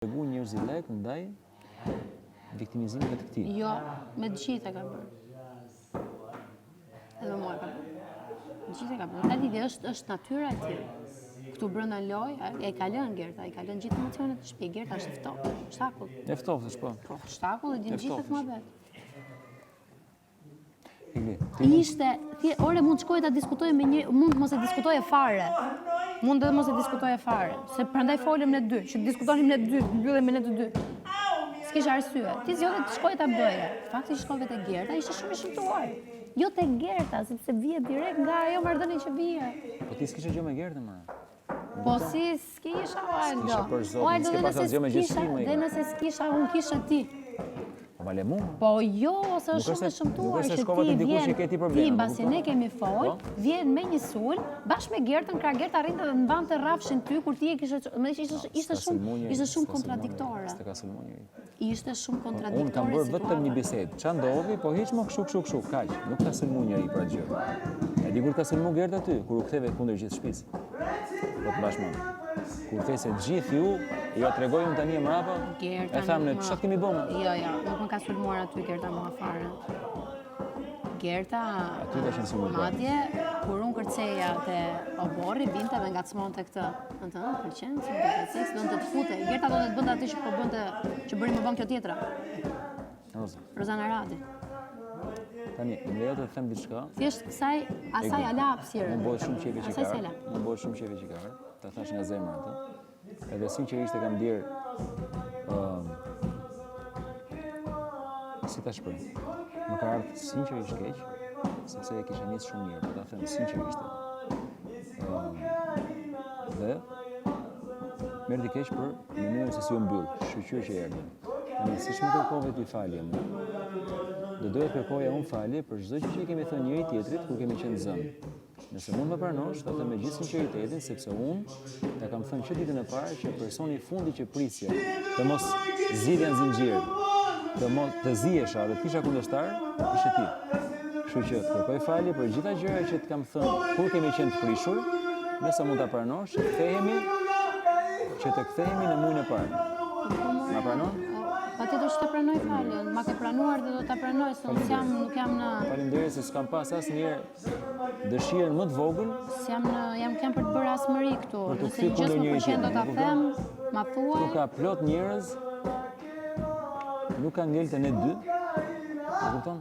Tregu njerëzit lek ndaj viktimizimeve të këtij. Jo, me të gjitha ka bërë. Edhe mua ka bërë. Të gjitha ka bërë. Tani është natyra e tij. Këtu brenda loj, e ka lënë Gerta, i ka lënë gjithë emocionet në shtëpi. Gerta është ftohtë, shtakull. E ftoftesh po. Po, shtakull e din gjithë të mëdhet. Ishte, ore mund të shkojë ta diskutojë me një, mund mos e diskutojë fare. Mund edhe mos e diskutojë fare, se prandaj folëm ne dy, që diskutonim ne dy, mbyllem me ne të dy. S'kisha arsye. Ti zgjodhe të shkojë ta bëje. Fakti shkove te Gerta, ishte shumë i shëmtuar. Jo te Gerta, sepse vije direkt nga ajo marrëdhënie që vije. Po ti s'kishe gjë me Gertën më. Po si s'kisha Aldo. S'kisha për zotin, s'ke pasur gjë me gjësimin. Dhe nëse s'kisha, unë kisha ti. Po ma le mua. Po jo, ose është shumë e shëmtuar që ti mbasi ne kemi fol, vjen me një sul, bashkë me Gertën, krah Gerta arrinte dhe mbante rrafshin ty kur ti e kishe, ishte shumë kontradiktore. Ishte shumë kontradiktore. Unë kam bërë vetëm një bisedë. Ç'a ndodhi? Po hiç më kshu, kaq. Nuk ka sulmu njëri për atë gjë. E di kur ka sulmu Gerta ty, kur u ktheve kundër gjithë shtëpisë. Po të bashkë më. Kur the se gjithë ju, jo tregoj unë tani e mrapa, e thamë ne çfarë kemi bëmë? Jo, nuk më ka sulmuar aty Gerta mua fare. Gerta, madje, kur unë kërceja te oborri, binte dhe ngacmonte këtë. Në të pëlqen, si më duket seks, do të fute. Gerta do të bënte atë që po bënte, që bëri më bën kjo tjetra. Rozana Radi. Tani, më lejo të them diçka. Thjesht asaj ala hapësirën. Më bëhet shumë qefi që ka. Ta thash nga zemra atë. Edhe sinqerisht e kam bjerë si ta shpreh. Më ka ardhur sinqerisht keq, sepse e kisha nisë shumë mirë, po ta them sinqerisht. Dhe më erdhi keq për mënyrën se si u mbyll, shqyr që erdhi. Tani siç më kërkove ti falje më. Do doja kërkoja unë falje për çdo gjë që kemi thënë njëri tjetrit kur kemi qenë zënë. Nëse mund më pranosh, ta them me gjithë sinqeritetin, sepse unë ta kam thënë që ditën e parë që personi i fundit që prisje të mos zgjidhja në zinxhir, të zihesha dhe të kisha kundërshtar, ishe ti. Kështu që kërkoj falje për gjitha gjërat që të kam thënë kur kemi qenë të prishur, nëse mund ta pranosh, që të kthehemi në muajin e parë. Ma pranon? Patjetër që të pranoj faljen, ma ke pranuar dhe do ta pranoj, se unë nuk jam në... Faleminderit se s'kam pas asnjëherë dëshirën më të vogël. Jam për të bërë asmëri këtu, nëse 100% do ta them, ma thuaj. Nuk ka plot njerëz, nuk ka ngelte ne dy, e kupton?